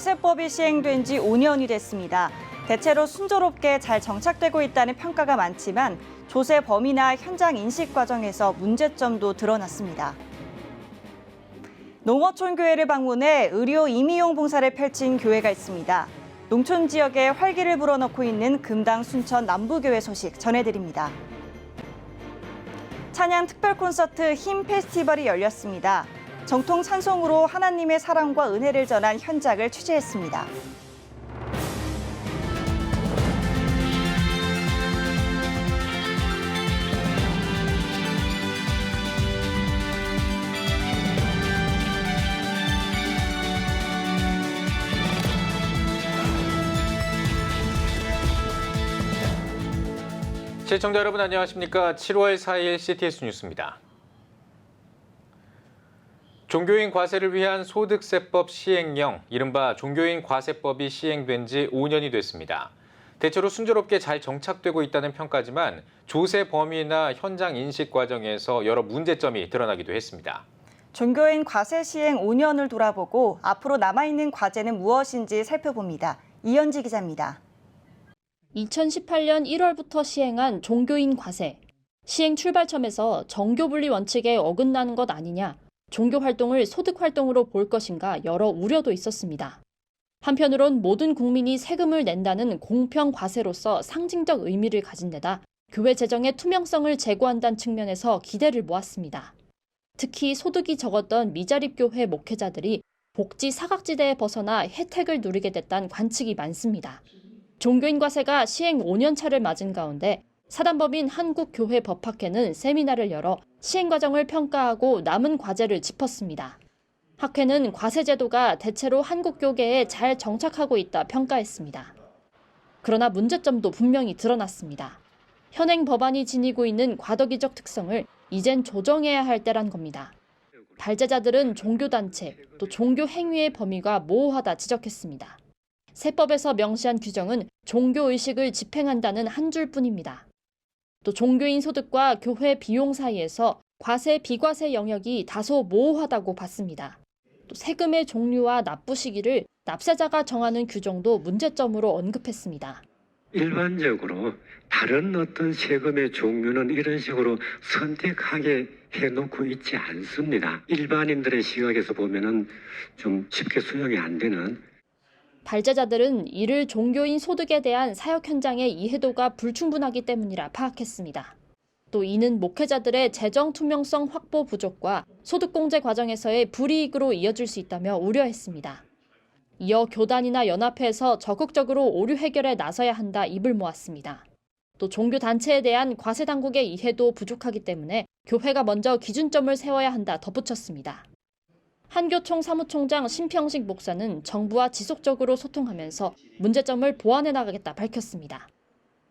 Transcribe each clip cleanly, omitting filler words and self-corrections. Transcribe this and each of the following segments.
과세법이 시행된 지 5년이 됐습니다. 대체로 순조롭게 잘 정착되고 있다는 평가가 많지만 조세 범위나 현장 인식 과정에서 문제점도 드러났습니다. 농어촌 교회를 방문해 의료 임의용 봉사를 펼친 교회가 있습니다. 농촌 지역에 활기를 불어넣고 있는 금당 순천 남부교회 소식 전해드립니다. 찬양 특별 콘서트 힘 페스티벌이 열렸습니다. 정통 찬송으로 하나님의 사랑과 은혜를 전한 현장을 취재했습니다. 시청자 여러분 안녕하십니까? 7월 4일 CTS 뉴스입니다. 종교인 과세를 위한 소득세법 시행령, 이른바 종교인 과세법이 시행된 지 5년이 됐습니다. 대체로 순조롭게 잘 정착되고 있다는 평가지만 조세 범위나 현장 인식 과정에서 여러 문제점이 드러나기도 했습니다. 종교인 과세 시행 5년을 돌아보고 앞으로 남아있는 과제는 무엇인지 살펴봅니다. 이현지 기자입니다. 2018년 1월부터 시행한 종교인 과세. 시행 출발점에서 정교분리 원칙에 어긋나는 것 아니냐, 종교 활동을 소득 활동으로 볼 것인가 여러 우려도 있었습니다. 한편으론 모든 국민이 세금을 낸다는 공평 과세로서 상징적 의미를 가진 데다 교회 재정의 투명성을 제고한다는 측면에서 기대를 모았습니다. 특히 소득이 적었던 미자립교회 목회자들이 복지 사각지대에 벗어나 혜택을 누리게 됐다는 관측이 많습니다. 종교인 과세가 시행 5년 차를 맞은 가운데 사단법인 한국교회법학회는 세미나를 열어 시행 과정을 평가하고 남은 과제를 짚었습니다. 학회는 과세 제도가 대체로 한국교계에 잘 정착하고 있다 평가했습니다. 그러나 문제점도 분명히 드러났습니다. 현행 법안이 지니고 있는 과도기적 특성을 이젠 조정해야 할 때란 겁니다. 발제자들은 종교단체, 또 종교 행위의 범위가 모호하다 지적했습니다. 세법에서 명시한 규정은 종교의식을 집행한다는 한 줄뿐입니다. 또 종교인 소득과 교회 비용 사이에서 과세, 비과세 영역이 다소 모호하다고 봤습니다. 또 세금의 종류와 납부 시기를 납세자가 정하는 규정도 문제점으로 언급했습니다. 일반적으로 다른 어떤 세금의 종류는 이런 식으로 선택하게 해놓고 있지 않습니다. 일반인들의 시각에서 보면은 좀 쉽게 수용이 안 되는. 발제자들은 이를 종교인 소득에 대한 사역 현장의 이해도가 불충분하기 때문이라 파악했습니다. 또 이는 목회자들의 재정 투명성 확보 부족과 소득공제 과정에서의 불이익으로 이어질 수 있다며 우려했습니다. 이어 교단이나 연합회에서 적극적으로 오류 해결에 나서야 한다 입을 모았습니다. 또 종교단체에 대한 과세 당국의 이해도 부족하기 때문에 교회가 먼저 기준점을 세워야 한다 덧붙였습니다. 한교총 사무총장 심평식 목사는 정부와 지속적으로 소통하면서 문제점을 보완해 나가겠다 밝혔습니다.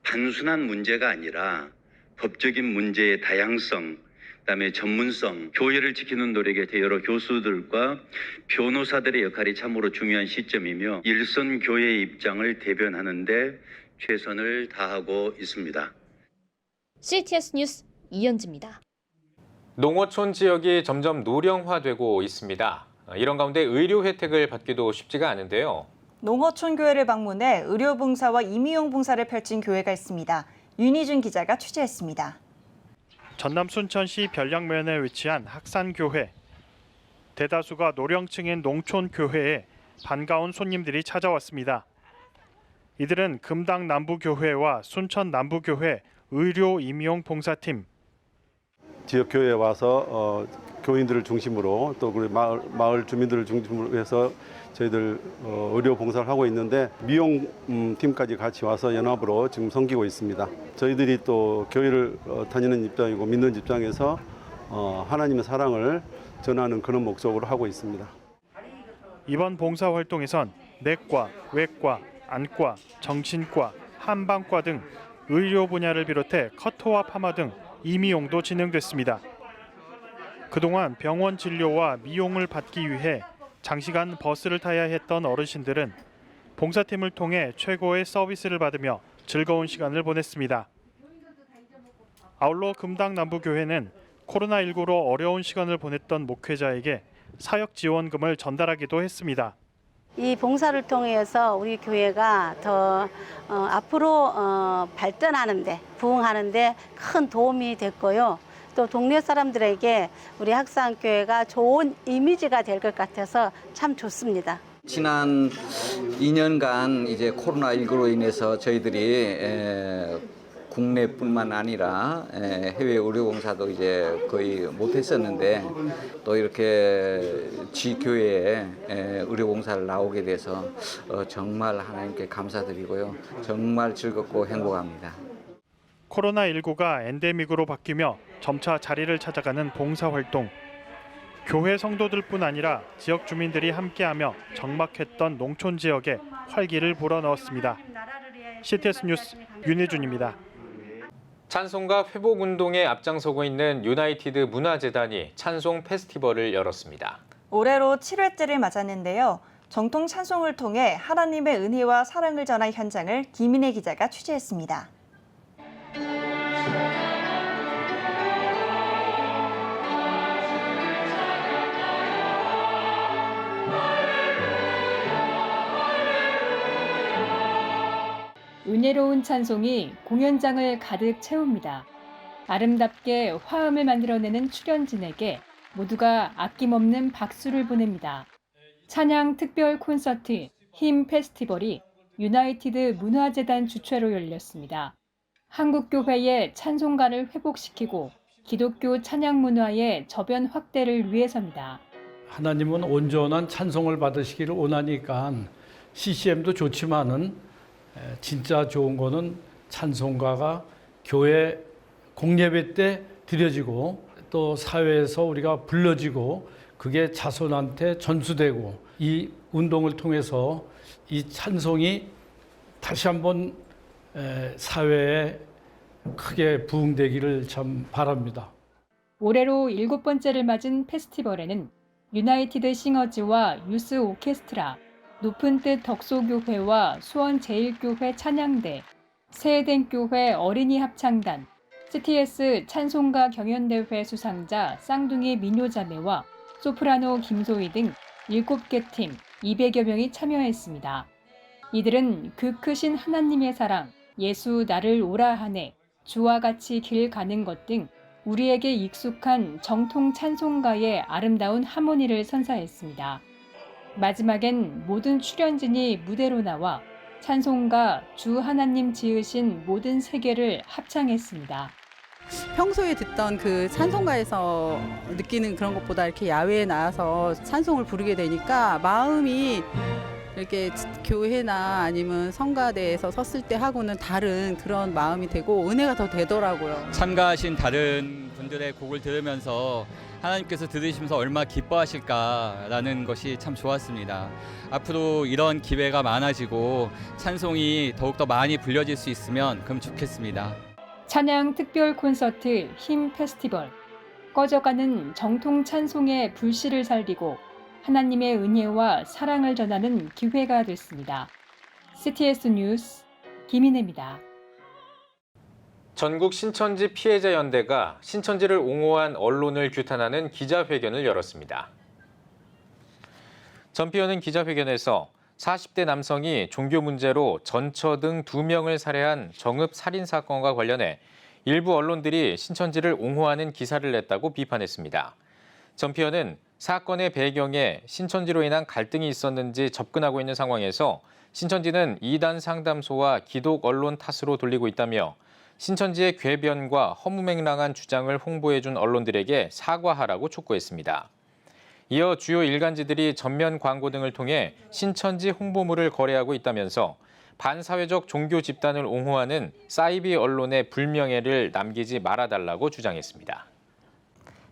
단순한 문제가 아니라 법적인 문제의 다양성, 그다음에 전문성, 교회를 지키는 노력에 여러 교수들과 변호사들의 역할이 참으로 중요한 시점이며 일선 교회의 입장을 대변하는 데 최선을 다하고 있습니다. CTS 뉴스 이현지입니다. 농어촌 지역이 점점 노령화되고 있습니다. 이런 가운데 의료 혜택을 받기도 쉽지가 않은데요. 농어촌 교회를 방문해 의료봉사와 임의용 봉사를 펼친 교회가 있습니다. 윤희준 기자가 취재했습니다. 전남 순천시 별량면에 위치한 학산교회. 대다수가 노령층인 농촌교회에 반가운 손님들이 찾아왔습니다. 이들은 금당 남부교회와 순천 남부교회 의료 임용 봉사팀, 지역 교회에 와서 교인들을 중심으로 또 우리 마을 주민들을 중심으로 해서 저희들 의료 봉사를 하고 있는데 미용 팀까지 같이 와서 연합으로 지금 섬기고 있습니다. 저희들이 또 교회를 다니는 입장이고 믿는 입장에서 하나님의 사랑을 전하는 그런 목적으로 하고 있습니다. 이번 봉사 활동에선 내과, 외과, 안과, 정신과, 한방과 등 의료 분야를 비롯해 커터와 파마 등 임의용도 진행됐습니다. 그동안 병원 진료와 미용을 받기 위해 장시간 버스를 타야 했던 어르신들은 봉사팀을 통해 최고의 서비스를 받으며 즐거운 시간을 보냈습니다. 아울러 금당 남부교회는 코로나19로 어려운 시간을 보냈던 목회자에게 사역 지원금을 전달하기도 했습니다. 이 봉사를 통해서 우리 교회가 더 앞으로 발전하는데, 부흥하는데 큰 도움이 됐고요. 또 동네 사람들에게 우리 학사항교회가 좋은 이미지가 될 것 같아서 참 좋습니다. 지난 2년간 이제 코로나19로 인해서 저희들이 국내뿐만 아니라 해외 의료봉사도 이제 거의 못했었는데 또 이렇게 지교회에 의료봉사를 나오게 돼서 정말 하나님께 감사드리고요. 정말 즐겁고 행복합니다. 코로나19가 엔데믹으로 바뀌며 점차 자리를 찾아가는 봉사활동. 교회 성도들뿐 아니라 지역 주민들이 함께하며 적막했던 농촌 지역에 활기를 불어넣었습니다. CTS 뉴스 윤혜준입니다. 찬송가 회복운동에 앞장서고 있는 유나이티드 문화재단이 찬송 페스티벌을 열었습니다. 올해로 7회째를 맞았는데요. 정통 찬송을 통해 하나님의 은혜와 사랑을 전한 현장을 김인혜 기자가 취재했습니다. 은혜로운 찬송이 공연장을 가득 채웁니다. 아름답게 화음을 만들어내는 출연진에게 모두가 아낌없는 박수를 보냅니다. 찬양 특별 콘서트 힘 페스티벌이 유나이티드 문화재단 주최로 열렸습니다. 한국교회의 찬송가를 회복시키고 기독교 찬양 문화의 저변 확대를 위해서입니다. 하나님은 온전한 찬송을 받으시기를 원하니까 CCM도 좋지만은 진짜 좋은 거는 찬송가가 교회 공예배 때 드려지고 또 사회에서 우리가 불러지고 그게 자손한테 전수되고 이 운동을 통해서 이 찬송이 다시 한번 사회에 크게 부흥되기를 참 바랍니다. 올해로 7번째를 맞은 페스티벌에는 유나이티드 싱어즈와 유스 오케스트라, 높은 뜻 덕소교회와 수원제일교회 찬양대, 새해den교회 어린이 합창단, CTS 찬송가 경연대회 수상자 쌍둥이 민요자매와 소프라노 김소희 등 7개 팀 200여 명이 참여했습니다. 이들은 그 크신 하나님의 사랑, 예수 나를 오라 하네, 주와 같이 길 가는 것 등 우리에게 익숙한 정통 찬송가의 아름다운 하모니를 선사했습니다. 마지막엔 모든 출연진이 무대로 나와 찬송가 주 하나님 지으신 모든 세계를 합창했습니다. 평소에 듣던 그 찬송가에서 느끼는 그런 것보다 이렇게 야외에 나와서 찬송을 부르게 되니까 마음이 이렇게 교회나 아니면 성가대에서 섰을 때 하고는 다른 그런 마음이 되고 은혜가 더 되더라고요. 참가하신 다른 분들의 곡을 들으면서 하나님께서 들으시면서 얼마나 기뻐하실까라는 것이 참 좋았습니다. 앞으로 이런 기회가 많아지고 찬송이 더욱더 많이 불려질 수 있으면 그럼 좋겠습니다. 찬양 특별 콘서트 힘 페스티벌, 꺼져가는 정통 찬송의 불씨를 살리고 하나님의 은혜와 사랑을 전하는 기회가 됐습니다. CTS 뉴스 김인혜입니다. 전국 신천지 피해자 연대가 신천지를 옹호한 언론을 규탄하는 기자회견을 열었습니다. 전피현은 기자회견에서 40대 남성이 종교 문제로 전처 등 2명을 살해한 정읍 살인 사건과 관련해 일부 언론들이 신천지를 옹호하는 기사를 냈다고 비판했습니다. 전피현은 사건의 배경에 신천지로 인한 갈등이 있었는지 접근하고 있는 상황에서 신천지는 이단 상담소와 기독 언론 탓으로 돌리고 있다며 신천지의 궤변과 허무맹랑한 주장을 홍보해준 언론들에게 사과하라고 촉구했습니다. 이어 주요 일간지들이 전면 광고 등을 통해 신천지 홍보물을 거래하고 있다면서 반사회적 종교 집단을 옹호하는 사이비 언론의 불명예를 남기지 말아달라고 주장했습니다.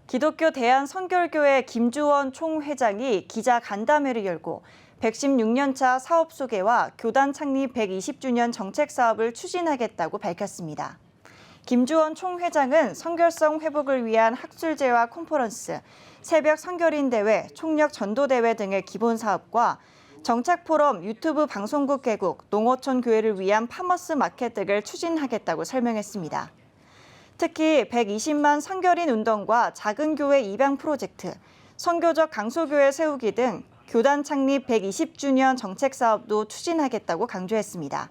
기독교 대한선결교회 김주원 총회장이 기자 간담회를 열고 116년차 사업 소개와 교단 창립 120주년 정책 사업을 추진하겠다고 밝혔습니다. 김주원 총회장은 선결성 회복을 위한 학술제와 컨퍼런스, 새벽 선결인 대회, 총력 전도대회 등의 기본 사업과 정책 포럼, 유튜브 방송국 개국, 농어촌 교회를 위한 파머스 마켓 등을 추진하겠다고 설명했습니다. 특히 120만 선결인 운동과 작은 교회 입양 프로젝트, 선교적 강소교회 세우기 등 교단 창립 120주년 정책 사업도 추진하겠다고 강조했습니다.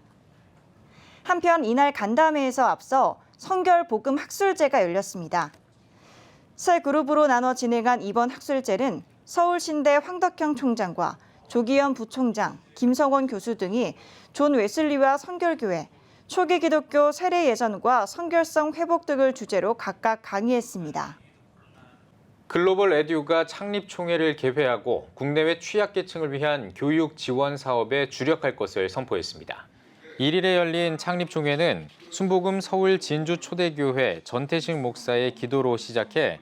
한편 이날 간담회에서 앞서 성결 복음 학술제가 열렸습니다. 세 그룹으로 나눠 진행한 이번 학술제는 서울신대 황덕형 총장과 조기현 부총장, 김성원 교수 등이 존 웨슬리와 성결교회, 초기 기독교 세례 예전과 성결성 회복 등을 주제로 각각 강의했습니다. 글로벌 에듀가 창립총회를 개회하고 국내외 취약계층을 위한 교육 지원 사업에 주력할 것을 선포했습니다. 1일에 열린 창립총회는 순복음 서울 진주 초대교회 전태식 목사의 기도로 시작해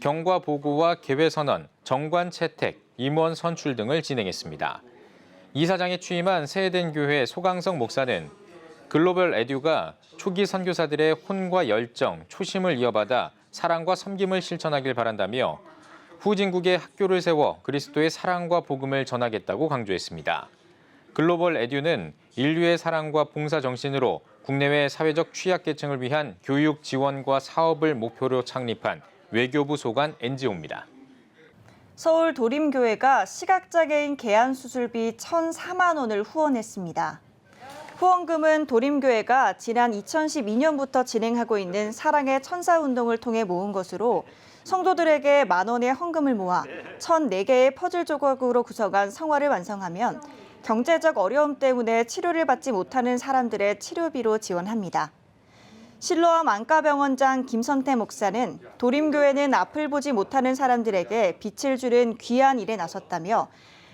경과 보고와 개회선언, 정관 채택, 임원 선출 등을 진행했습니다. 이사장에 취임한 세해된 교회 소강성 목사는 글로벌 에듀가 초기 선교사들의 혼과 열정, 초심을 이어받아 사랑과 섬김을 실천하길 바란다며 후진국에 학교를 세워 그리스도의 사랑과 복음을 전하겠다고 강조했습니다. 글로벌 에듀는 인류의 사랑과 봉사 정신으로 국내외 사회적 취약계층을 위한 교육 지원과 사업을 목표로 창립한 외교부 소관 NGO입니다. 서울 도림교회가 시각장애인 개안 수술비 1,004만 원을 후원했습니다. 후원금은 도림교회가 지난 2012년부터 진행하고 있는 사랑의 천사운동을 통해 모은 것으로 성도들에게 만 원의 헌금을 모아 1,004개의 퍼즐 조각으로 구성한 성화를 완성하면 경제적 어려움 때문에 치료를 받지 못하는 사람들의 치료비로 지원합니다. 실로암 안과병원장 김선태 목사는 도림교회는 앞을 보지 못하는 사람들에게 빛을 주는 귀한 일에 나섰다며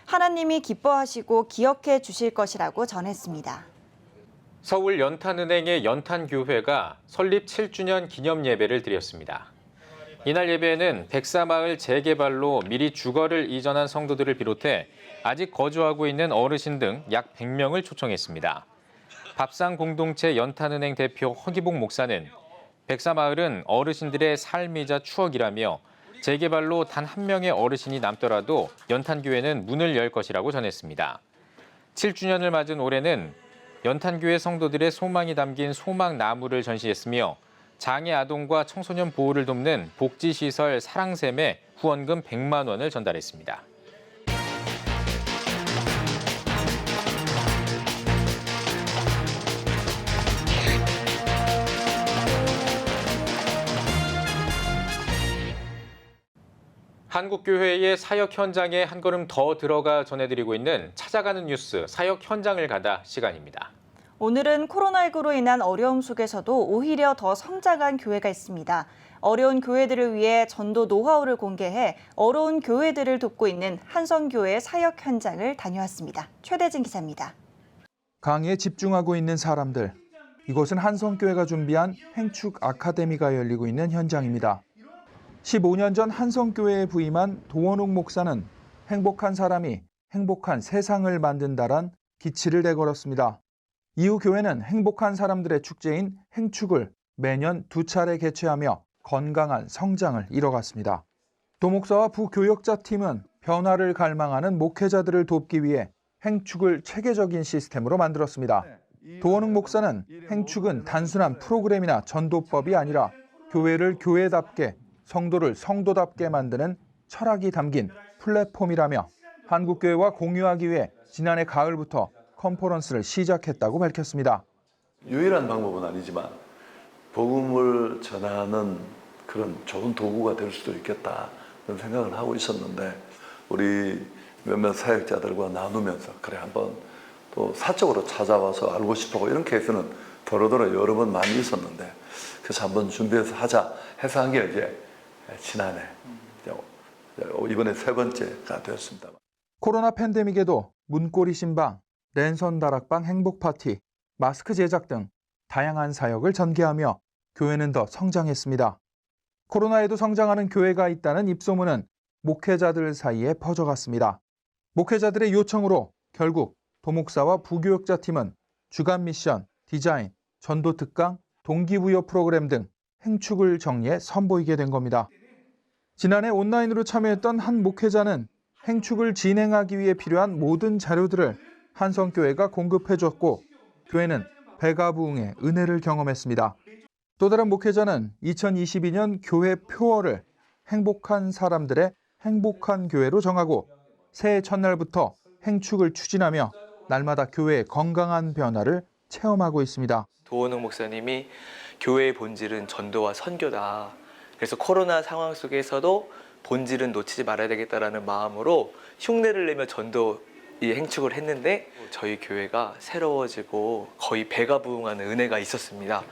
하나님이 기뻐하시고 기억해 주실 것이라고 전했습니다. 서울 연탄은행의 연탄교회가 설립 7주년 기념 예배를 드렸습니다. 이날 예배에는 백사마을 재개발로 미리 주거를 이전한 성도들을 비롯해 아직 거주하고 있는 어르신 등 약 100명을 초청했습니다. 밥상 공동체 연탄은행 대표 허기복 목사는 백사마을은 어르신들의 삶이자 추억이라며 재개발로 단 한 명의 어르신이 남더라도 연탄교회는 문을 열 것이라고 전했습니다. 7주년을 맞은 올해는 연탄교회 성도들의 소망이 담긴 소망나무를 전시했으며 장애 아동과 청소년 보호를 돕는 복지시설 사랑샘에 후원금 100만 원을 전달했습니다. 한국교회의 사역 현장에 한 걸음 더 들어가 전해드리고 있는 찾아가는 뉴스 사역 현장을 가다 시간입니다. 오늘은 코로나19로 인한 어려움 속에서도 오히려 더 성장한 교회가 있습니다. 어려운 교회들을 위해 전도 노하우를 공개해 어려운 교회들을 돕고 있는 한성교회 사역 현장을 다녀왔습니다. 최대진 기자입니다. 강의에 집중하고 있는 사람들. 이곳은 한성교회가 준비한 행축 아카데미가 열리고 있는 현장입니다. 15년 전 한성교회에 부임한 도원욱 목사는 행복한 사람이 행복한 세상을 만든다란 기치를 내걸었습니다. 이후 교회는 행복한 사람들의 축제인 행축을 매년 2차례 개최하며 건강한 성장을 이뤄갔습니다. 도 목사와 부교역자 팀은 변화를 갈망하는 목회자들을 돕기 위해 행축을 체계적인 시스템으로 만들었습니다. 도원욱 목사는 행축은 단순한 프로그램이나 전도법이 아니라 교회를 교회답게 성도를 성도답게 만드는 철학이 담긴 플랫폼이라며 한국교회와 공유하기 위해 지난해 가을부터 컨퍼런스를 시작했다고 밝혔습니다. 유일한 방법은 아니지만 복음을 전하는 그런 좋은 도구가 될 수도 있겠다 그런 생각을 하고 있었는데 우리 몇몇 사역자들과 나누면서 그래 한번 또 사적으로 찾아와서 알고 싶고 이런 케이스는 더러더러 여러 번 많이 있었는데 그래서 한번 준비해서 하자 해서 한 게 이제 지난해 이번에 3번째가 되었습니다. 코로나 팬데믹에도 문고리 신방, 랜선 다락방 행복 파티, 마스크 제작 등 다양한 사역을 전개하며 교회는 더 성장했습니다. 코로나에도 성장하는 교회가 있다는 입소문은 목회자들 사이에 퍼져갔습니다. 목회자들의 요청으로 결국 도목사와 부교역자 팀은 주간 미션, 디자인, 전도 특강, 동기부여 프로그램 등 행축을 정리해 선보이게 된 겁니다. 지난해 온라인으로 참여했던 한 목회자는 행축을 진행하기 위해 필요한 모든 자료들을 한성교회가 공급해줬고 교회는 배가 부응의 은혜를 경험했습니다. 또 다른 목회자는 2022년 교회 표어를 행복한 사람들의 행복한 교회로 정하고 새해 첫날부터 행축을 추진하며 날마다 교회의 건강한 변화를 체험하고 있습니다. 도원웅 목사님이 교회의 본질은 전도와 선교다. 그래서 코로나 상황 속에서도 본질은 놓치지 말아야 되겠다라는 마음으로 흉내를 내며 전도 이 행축을 했는데 저희 교회가 새로워지고 거의 배가 부흥하는 은혜가 있었습니다.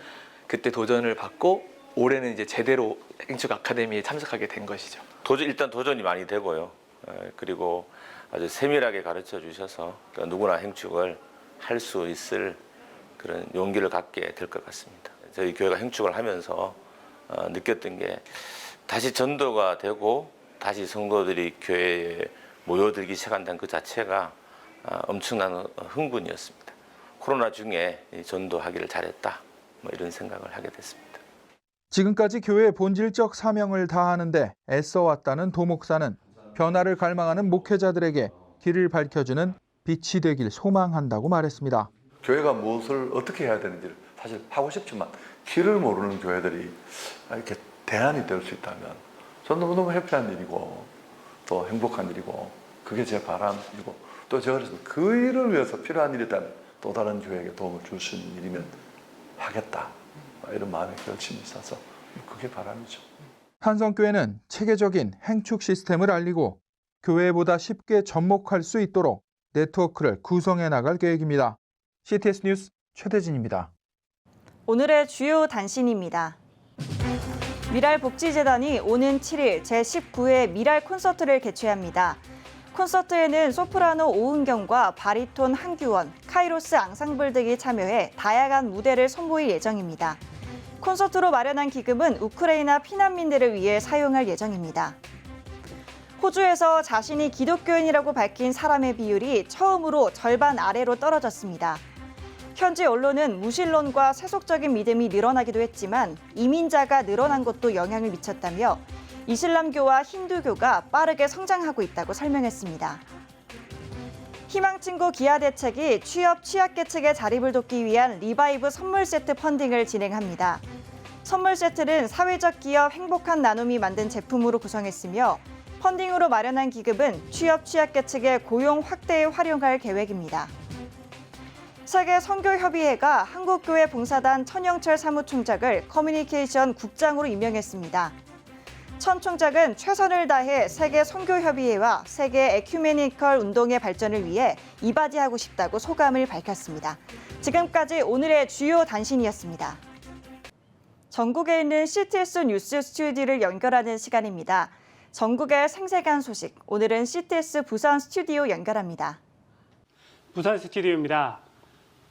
그때 도전을 받고 올해는 이제 제대로 행축 아카데미에 참석하게 된 것이죠. 일단 도전이 많이 되고요. 그리고 아주 세밀하게 가르쳐 주셔서 누구나 행축을 할 수 있을 그런 용기를 갖게 될 것 같습니다. 저희 교회가 행축을 하면서 느꼈던 게 다시 전도가 되고 다시 성도들이 교회에 모여들기 시작한다는 그 자체가 엄청난 흥분이었습니다. 코로나 중에 전도하기를 잘했다, 이런 생각을 하게 됐습니다. 지금까지 교회의 본질적 사명을 다하는데 애써왔다는 도 목사는 변화를 갈망하는 목회자들에게 길을 밝혀주는 빛이 되길 소망한다고 말했습니다. 교회가 무엇을 어떻게 해야 되는지를 사실 하고 싶지만 길을 모르는 교회들이 이렇게 대안이 될 수 있다면 전 너무너무 해피한 일이고 또 행복한 일이고 그게 제 바람이고 또 제가 그래서 그 일을 위해서 필요한 일이 있다면 또 다른 교회에게 도움을 줄 수 있는 일이면 하겠다, 이런 마음의 결심이 있어서 그게 바람이죠. 한성교회는 체계적인 행축 시스템을 알리고 교회보다 쉽게 접목할 수 있도록 네트워크를 구성해 나갈 계획입니다. CTS 뉴스 최대진입니다. 오늘의 주요 단신입니다. 미랄복지재단이 오는 7일 제19회 미랄 콘서트를 개최합니다. 콘서트에는 소프라노 오은경과 바리톤 한규원, 카이로스 앙상블 등이 참여해 다양한 무대를 선보일 예정입니다. 콘서트로 마련한 기금은 우크라이나 피난민들을 위해 사용할 예정입니다. 호주에서 자신이 기독교인이라고 밝힌 사람의 비율이 처음으로 절반 아래로 떨어졌습니다. 현지 언론은 무신론과 세속적인 믿음이 늘어나기도 했지만 이민자가 늘어난 것도 영향을 미쳤다며 이슬람교와 힌두교가 빠르게 성장하고 있다고 설명했습니다. 희망친구 기아대책이 취약계층의 자립을 돕기 위한 리바이브 선물 세트 펀딩을 진행합니다. 선물 세트는 사회적 기업 행복한 나눔이 만든 제품으로 구성했으며 펀딩으로 마련한 기금은 취약계층의 고용 확대에 활용할 계획입니다. 세계 선교협의회가 한국교회 봉사단 천영철 사무총장을 커뮤니케이션 국장으로 임명했습니다. 천 총장은 최선을 다해 세계 선교협의회와 세계 에큐메니컬 운동의 발전을 위해 이바지하고 싶다고 소감을 밝혔습니다. 지금까지 오늘의 주요 단신이었습니다. 전국에 있는 CTS 뉴스 스튜디오를 연결하는 시간입니다. 전국의 생생한 소식, 오늘은 CTS 부산 스튜디오 연결합니다. 부산 스튜디오입니다.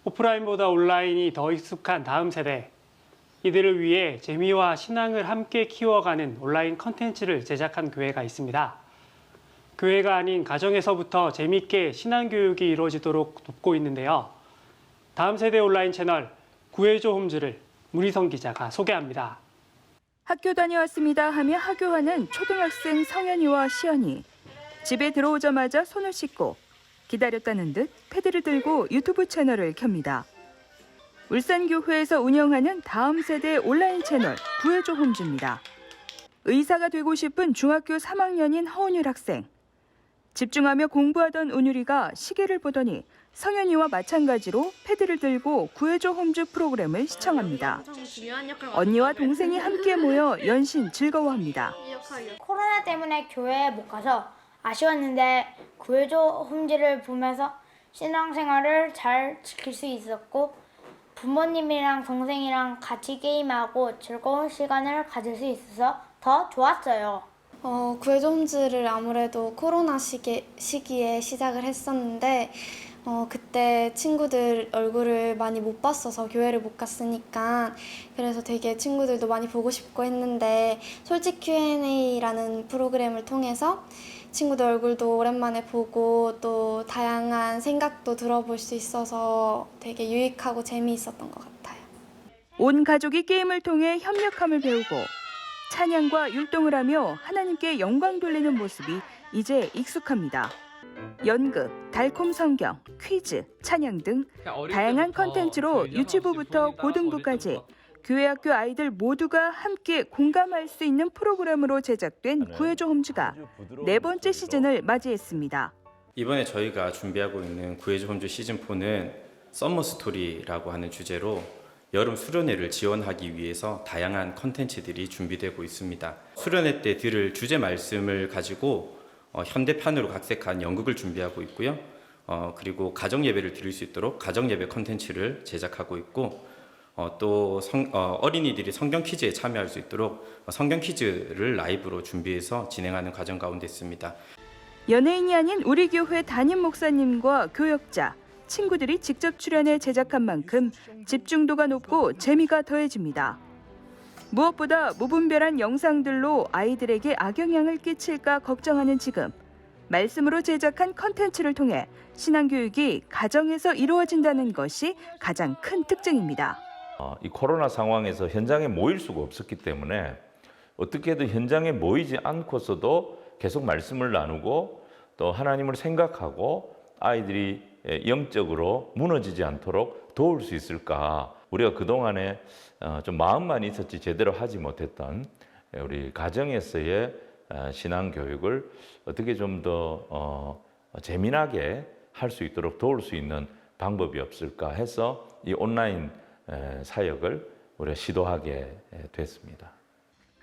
오프라인보다 온라인이 더 익숙한 다음 세대. 이들을 위해 재미와 신앙을 함께 키워가는 온라인 컨텐츠를 제작한 교회가 있습니다. 교회가 아닌 가정에서부터 재미있게 신앙교육이 이루어지도록 돕고 있는데요. 다음 세대 온라인 채널 구해줘 홈즈를 문희성 기자가 소개합니다. 학교 다녀왔습니다 하며 하교하는 초등학생 성현이와 시연이 집에 들어오자마자 손을 씻고 기다렸다는 듯 패드를 들고 유튜브 채널을 켭니다. 울산교회에서 운영하는 다음 세대 온라인 채널 구해줘 홈즈입니다. 의사가 되고 싶은 중학교 3학년인 허은율 학생. 집중하며 공부하던 은율이가 시계를 보더니 성현이와 마찬가지로 패드를 들고 구해줘 홈즈 프로그램을 시청합니다. 언니와 동생이 함께 모여 연신 즐거워합니다. 코로나 때문에 교회에 못 가서 아쉬웠는데 구해줘 홈즈를 보면서 신앙생활을 잘 지킬 수 있었고 부모님이랑 동생이랑 같이 게임하고 즐거운 시간을 가질 수 있어서 더 좋았어요. 구해줘 홈즈를 아무래도 코로나 시기에 시작을 했었는데 그때 친구들 얼굴을 많이 못 봤어서 교회를 못 갔으니까 그래서 되게 친구들도 많이 보고 싶고 했는데 솔직 Q&A라는 프로그램을 통해서 친구들 얼굴도 오랜만에 보고 또 다양한 생각도 들어볼 수 있어서 되게 유익하고 재미있었던 것 같아요. 온 가족이 게임을 통해 협력함을 배우고 찬양과 율동을 하며 하나님께 영광 돌리는 모습이 이제 익숙합니다. 연극, 달콤 성경, 퀴즈, 찬양 등 다양한 컨텐츠로 유치부부터 고등부까지 교회 학교 아이들 모두가 함께 공감할 수 있는 프로그램으로 제작된 구해줘 홈즈가 4번째 시즌을 맞이했습니다. 이번에 저희가 준비하고 있는 구해줘 홈즈 시즌4는 썸머 스토리라고 하는 주제로 여름 수련회를 지원하기 위해서 다양한 컨텐츠들이 준비되고 있습니다. 수련회 때 들을 주제 말씀을 가지고 현대판으로 각색한 연극을 준비하고 있고요. 그리고 가정예배를 드릴 수 있도록 가정예배 컨텐츠를 제작하고 있고 또 어린이들이 성경 퀴즈에 참여할 수 있도록 성경 퀴즈를 라이브로 준비해서 진행하는 과정 가운데 있습니다. 연예인이 아닌 우리 교회 담임 목사님과 교역자, 친구들이 직접 출연해 제작한 만큼 집중도가 높고 재미가 더해집니다. 무엇보다 무분별한 영상들로 아이들에게 악영향을 끼칠까 걱정하는 지금, 말씀으로 제작한 컨텐츠를 통해 신앙교육이 가정에서 이루어진다는 것이 가장 큰 특징입니다. 이 코로나 상황에서 현장에 모일 수가 없었기 때문에 어떻게든 현장에 모이지 않고서도 계속 말씀을 나누고 또 하나님을 생각하고 아이들이 영적으로 무너지지 않도록 도울 수 있을까. 우리가 그동안에 좀 마음만 있었지 제대로 하지 못했던 우리 가정에서의 신앙교육을 어떻게 좀 더 재미나게 할 수 있도록 도울 수 있는 방법이 없을까 해서 이 온라인 사역을 우리가 시도하게 됐습니다.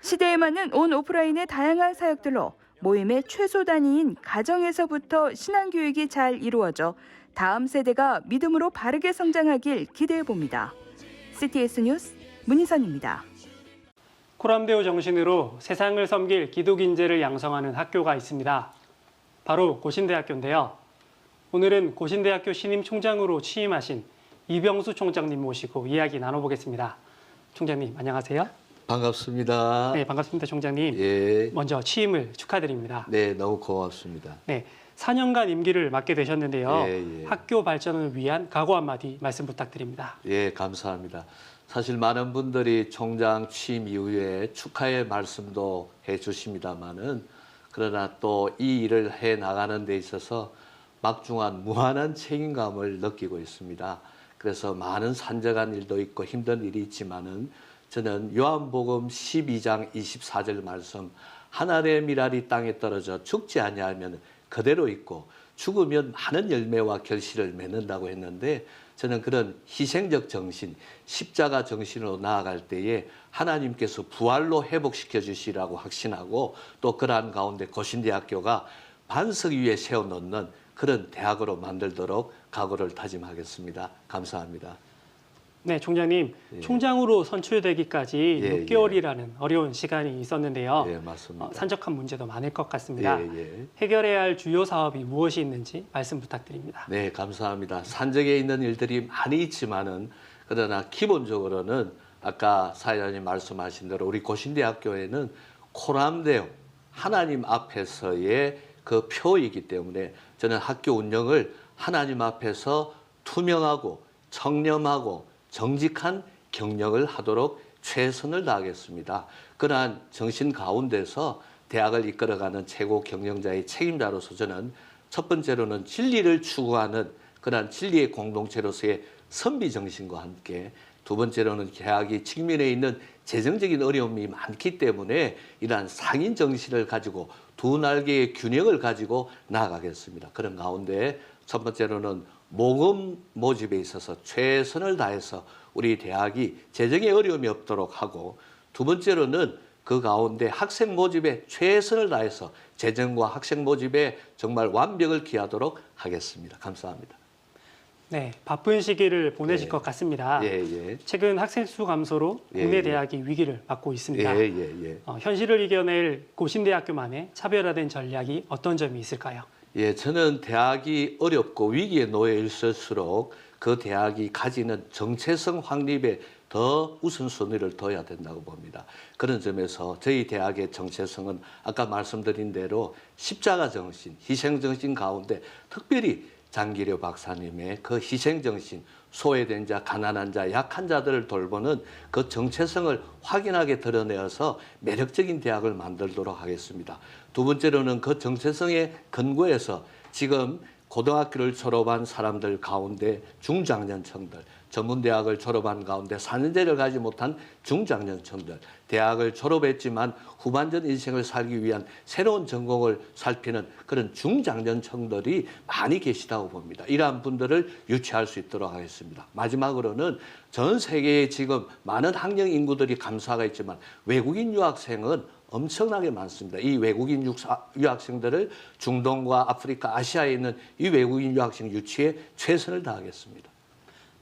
시대에 맞는 온 오프라인의 다양한 사역들로 모임의 최소 단위인 가정에서부터 신앙교육이 잘 이루어져 다음 세대가 믿음으로 바르게 성장하길 기대해 봅니다. CTS 뉴스 문희선입니다. 코람데오 정신으로 세상을 섬길 기독인재를 양성하는 학교가 있습니다. 바로 고신대학교인데요. 오늘은 고신대학교 신임 총장으로 취임하신 이병수 총장님 모시고 이야기 나눠보겠습니다. 총장님 안녕하세요. 반갑습니다. 네, 반갑습니다, 총장님. 예. 먼저 취임을 축하드립니다. 네, 너무 고맙습니다. 네, 4년간 임기를 맡게 되셨는데요. 예. 학교 발전을 위한 각오 한마디 말씀 부탁드립니다. 예, 감사합니다. 사실 많은 분들이 총장 취임 이후에 축하의 말씀도 해주십니다만은 그러나 또 이 일을 해 나가는 데 있어서 막중한 무한한 책임감을 느끼고 있습니다. 그래서 많은 산적한 일도 있고 힘든 일이 있지만은 저는 요한복음 12장 24절 말씀 하늘의 미랄이 땅에 떨어져 죽지 아니하면 그대로 있고 죽으면 많은 열매와 결실을 맺는다고 했는데 저는 그런 희생적 정신, 십자가 정신으로 나아갈 때에 하나님께서 부활로 회복시켜 주시라고 확신하고 또 그러한 가운데 고신대학교가 반석 위에 세워놓는 그런 대학으로 만들도록 각오를 다짐하겠습니다. 감사합니다. 네, 총장님. 예. 총장으로 선출되기까지 예, 6개월이라는 어려운 시간이 있었는데요. 예, 맞습니다. 산적한 문제도 많을 것 같습니다. 예. 해결해야 할 주요 사업이 무엇이 있는지 말씀 부탁드립니다. 네, 감사합니다. 산적에 있는 일들이 많이 있지만은 그러나 기본적으로는 아까 사회자님 말씀하신 대로 우리 고신대학교에는 코람데오 하나님 앞에서의 그 표이기 때문에 저는 학교 운영을 하나님 앞에서 투명하고 청렴하고 정직한 경영을 하도록 최선을 다하겠습니다. 그러한 정신 가운데서 대학을 이끌어가는 최고 경영자의 책임자로서 저는 첫 번째로는 진리를 추구하는 그러한 진리의 공동체로서의 선비 정신과 함께 두 번째로는 대학이 직면해 있는 재정적인 어려움이 많기 때문에 이러한 상인 정신을 가지고 두 날개의 균형을 가지고 나아가겠습니다. 그런 가운데 첫 번째로는 모금 모집에 있어서 최선을 다해서 우리 대학이 재정의 어려움이 없도록 하고 두 번째로는 그 가운데 학생 모집에 최선을 다해서 재정과 학생 모집에 정말 완벽을 기하도록 하겠습니다. 감사합니다. 네, 바쁜 시기를 보내실 것 같습니다. 최근 학생 수 감소로 국내 대학이 위기를 맞고 있습니다. 현실을 이겨낼 고신대학교만의 차별화된 전략이 어떤 점이 있을까요? 예, 저는 대학이 어렵고 위기에 놓여 있을수록 그 대학이 가지는 정체성 확립에 더 우선순위를 둬야 된다고 봅니다. 그런 점에서 저희 대학의 정체성은 아까 말씀드린 대로 십자가 정신, 희생 정신 가운데 특별히 장기려 박사님의 그 희생 정신, 소외된 자, 가난한 자, 약한 자들을 돌보는 그 정체성을 확연하게 드러내어서 매력적인 대학을 만들도록 하겠습니다. 두 번째로는 그 정체성의 근거에서 지금 고등학교를 졸업한 사람들 가운데 중장년층들, 전문대학을 졸업한 가운데 4년제를 가지 못한 중장년층들, 대학을 졸업했지만 후반전 인생을 살기 위한 새로운 전공을 살피는 그런 중장년층들이 많이 계시다고 봅니다. 이러한 분들을 유치할 수 있도록 하겠습니다. 마지막으로는 전 세계에 지금 많은 학령 인구들이 감소하고 있지만 외국인 유학생은 엄청나게 많습니다. 이 외국인 유학생들을 중동과 아프리카, 아시아에 있는 이 외국인 유학생 유치에 최선을 다하겠습니다.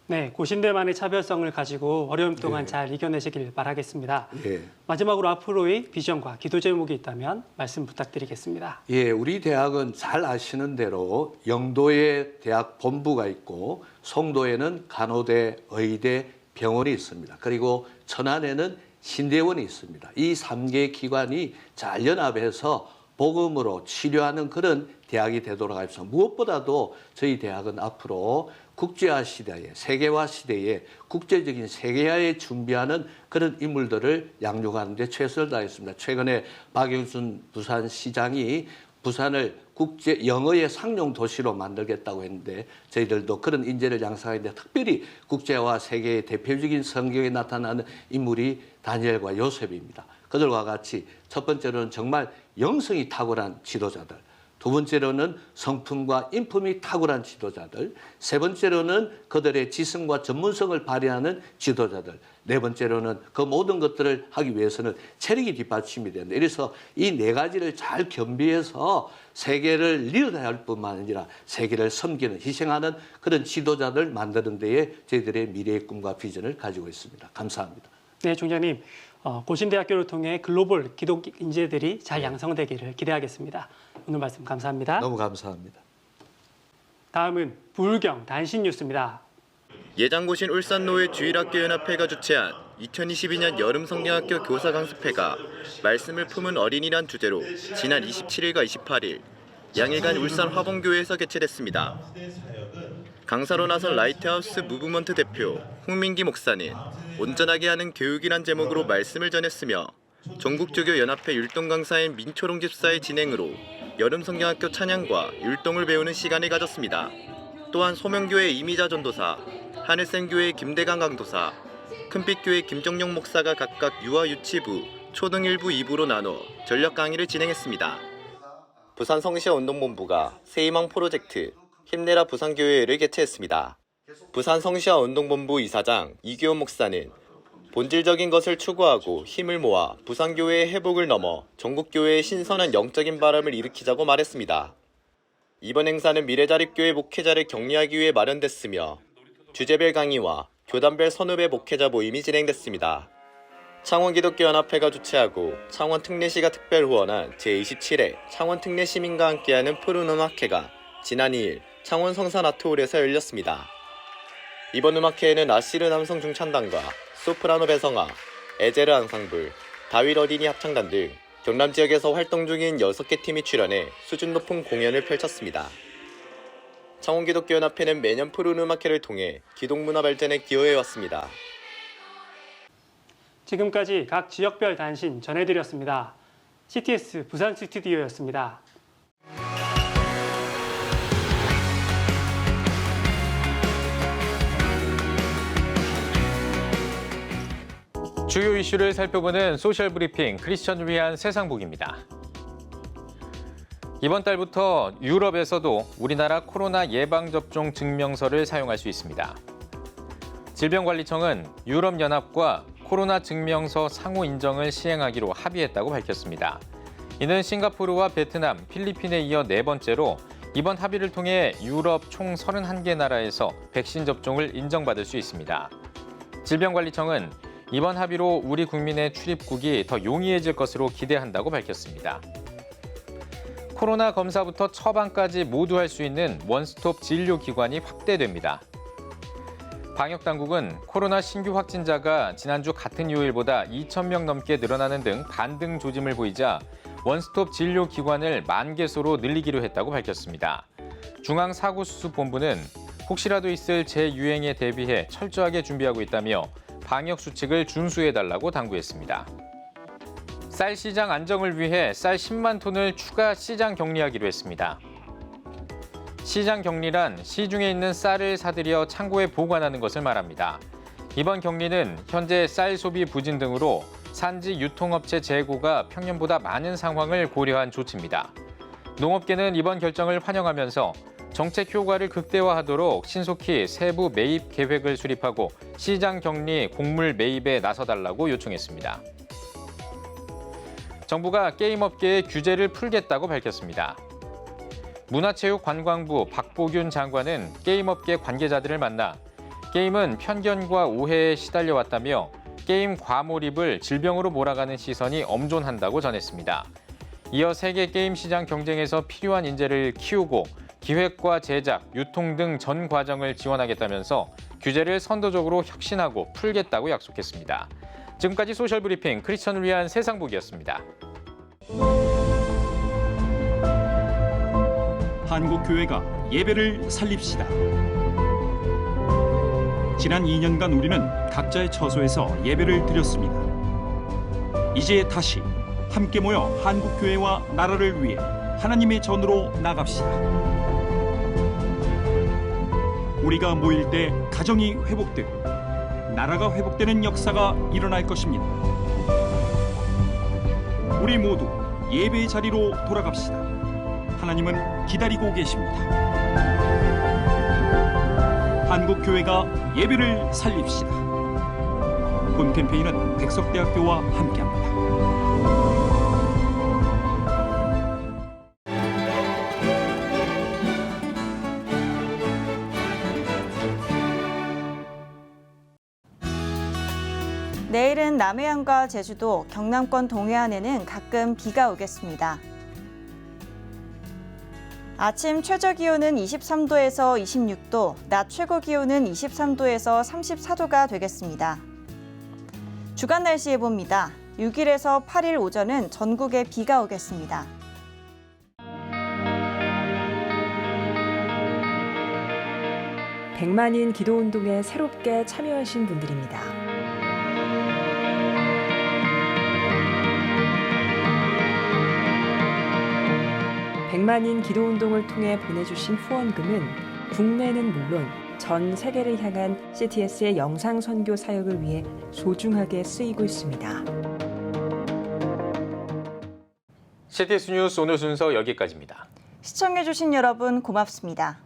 네, 고신대만의 차별성을 가지고 어려움 동안 잘 이겨내시길 바라겠습니다. 예. 마지막으로 앞으로의 비전과 기도 제목이 있다면 말씀 부탁드리겠습니다. 예, 우리 대학은 잘 아시는 대로 영도에 대학 본부가 있고 송도에는 간호대, 의대, 병원이 있습니다. 그리고 천안에는 신대원이 있습니다. 이 3개 기관이 잘 연합해서 복음으로 치료하는 그런 대학이 되도록 하겠습니다. 무엇보다도 저희 대학은 앞으로 국제화 시대에, 세계화 시대에 국제적인 세계화에 준비하는 그런 인물들을 양육하는 데 최선을 다했습니다. 최근에 박영순 부산시장이 부산을 국제 영어의 상용 도시로 만들겠다고 했는데 저희들도 그런 인재를 양성하는데 특별히 국제화 세계의 대표적인 성경에 나타나는 인물이 다니엘과 요셉입니다. 그들과 같이 첫 번째로는 정말 영성이 탁월한 지도자들, 두 번째로는 성품과 인품이 탁월한 지도자들, 세 번째로는 그들의 지성과 전문성을 발휘하는 지도자들, 네 번째로는 그 모든 것들을 하기 위해서는 체력이 뒷받침이 된다. 이래서 이 네 가지를 잘 겸비해서 세계를 리더해야 할 뿐만 아니라 세계를 섬기는, 희생하는 그런 지도자들 만드는 데에 저희들의 미래의 꿈과 비전을 가지고 있습니다. 감사합니다. 네, 총장님. 고신대학교를 통해 글로벌 기독 인재들이 잘 양성되기를 기대하겠습니다. 오늘 말씀 감사합니다. 너무 감사합니다. 다음은 부울경 단신 뉴스입니다. 예장고신 울산노회 주일학교연합회가 주최한 2022년 여름성경학교 교사 강습회가 말씀을 품은 어린이란 주제로 지난 27일과 28일 양일간 울산 화봉교회에서 개최됐습니다. 강사로 나선 라이트하우스 무브먼트 대표 홍민기 목사는 온전하게 하는 교육이란 제목으로 말씀을 전했으며 전국조교연합회 율동 강사인 민초롱 집사의 진행으로 여름성경학교 찬양과 율동을 배우는 시간을 가졌습니다. 또한 소명교회 이미자 전도사, 하늘샘교회 김대강 강도사, 큰빛교회 김정용 목사가 각각 유아 유치부, 초등 1부 2부로 나눠 전력 강의를 진행했습니다. 부산 성시아 운동본부가 새희망 프로젝트 힘내라 부산교회를 개최했습니다. 부산 성시아 운동본부 이사장 이규호 목사는 본질적인 것을 추구하고 힘을 모아 부산교회의 회복을 넘어 전국교회의 신선한 영적인 바람을 일으키자고 말했습니다. 이번 행사는 미래자립교회 목회자를 격려하기 위해 마련됐으며 주제별 강의와 교단별 선후배 목회자 모임이 진행됐습니다. 창원기독교연합회가 주최하고 창원특례시가 특별 후원한 제27회 창원특례시민과 함께하는 푸른 음악회가 지난 2일 창원 성산 아트홀에서 열렸습니다. 이번 음악회에는 아시르 남성 중창단과 소프라노 배성아, 에제르 앙상블, 다윗 어린이 합창단 등 경남 지역에서 활동 중인 6개 팀이 출연해 수준 높은 공연을 펼쳤습니다. 창원기독교연합회는 매년 푸른 음악회를 통해 기독문화 발전에 기여해왔습니다. 지금까지 각 지역별 단신 전해드렸습니다. CTS 부산 스튜디오였습니다. 주요 이슈를 살펴보는 소셜 브리핑 크리스천을 위한 세상복입니다. 이번 달부터 유럽에서도 우리나라 코로나 예방접종 증명서를 사용할 수 있습니다. 질병관리청은 유럽연합과 코로나 증명서 상호 인정을 시행하기로 합의했다고 밝혔습니다. 이는 싱가포르와 베트남, 필리핀에 이어 네 번째로 이번 합의를 통해 유럽 총 31개 나라에서 백신 접종을 인정받을 수 있습니다. 질병관리청은 이번 합의로 우리 국민의 출입국이 더 용이해질 것으로 기대한다고 밝혔습니다. 코로나 검사부터 처방까지 모두 할 수 있는 원스톱 진료기관이 확대됩니다. 방역당국은 코로나 신규 확진자가 지난주 같은 요일보다 2,000명 넘게 늘어나는 등 반등 조짐을 보이자 원스톱 진료기관을 10,000개소로 늘리기로 했다고 밝혔습니다. 중앙사고수습본부는 혹시라도 있을 재유행에 대비해 철저하게 준비하고 있다며 방역 수칙을 준수해달라고 당부했습니다. 쌀 시장 안정을 위해 쌀 10만 톤을 추가 시장 격리하기로 했습니다. 시장 격리란 시중에 있는 쌀을 사들여 창고에 보관하는 것을 말합니다. 이번 격리는 현재 쌀 소비 부진 등으로 산지 유통업체 재고가 평년보다 많은 상황을 고려한 조치입니다. 농업계는 이번 결정을 환영하면서 정책 효과를 극대화하도록 신속히 세부 매입 계획을 수립하고 시장 격리 곡물 매입에 나서달라고 요청했습니다. 정부가 게임업계의 규제를 풀겠다고 밝혔습니다. 문화체육관광부 박보균 장관은 게임업계 관계자들을 만나 게임은 편견과 오해에 시달려왔다며 게임 과몰입을 질병으로 몰아가는 시선이 엄존한다고 전했습니다. 이어 세계 게임 시장 경쟁에서 필요한 인재를 키우고 기획과 제작, 유통 등 전 과정을 지원하겠다면서 규제를 선도적으로 혁신하고 풀겠다고 약속했습니다. 지금까지 소셜브리핑 크리스천을 위한 세상복이었습니다. 한국교회가 예배를 살립시다. 지난 2년간 우리는 각자의 처소에서 예배를 드렸습니다. 이제 다시 함께 모여 한국교회와 나라를 위해 하나님의 전으로 나갑시다. 우리가 모일 때 가정이 회복되고 나라가 회복되는 역사가 일어날 것입니다. 우리 모두 예배의 자리로 돌아갑시다. 하나님은 기다리고 계십니다. 한국교회가 예배를 살립시다. 본 캠페인은 백석대학교와 함께합니다. 내일은 남해안과 제주도, 경남권 동해안에는 가끔 비가 오겠습니다. 아침 최저 기온은 23도에서 26도, 낮 최고 기온은 23도에서 34도가 되겠습니다. 주간 날씨 예보입니다. 6일에서 8일 오전은 전국에 비가 오겠습니다. 백만인 기도운동에 새롭게 참여하신 분들입니다. 백만인 기도운동을 통해 보내주신 후원금은 국내는 물론 전 세계를 향한 CTS의 영상 선교 사역을 위해 소중하게 쓰이고 있습니다. CTS 뉴스 오늘 순서 여기까지입니다. 시청해주신 여러분 고맙습니다.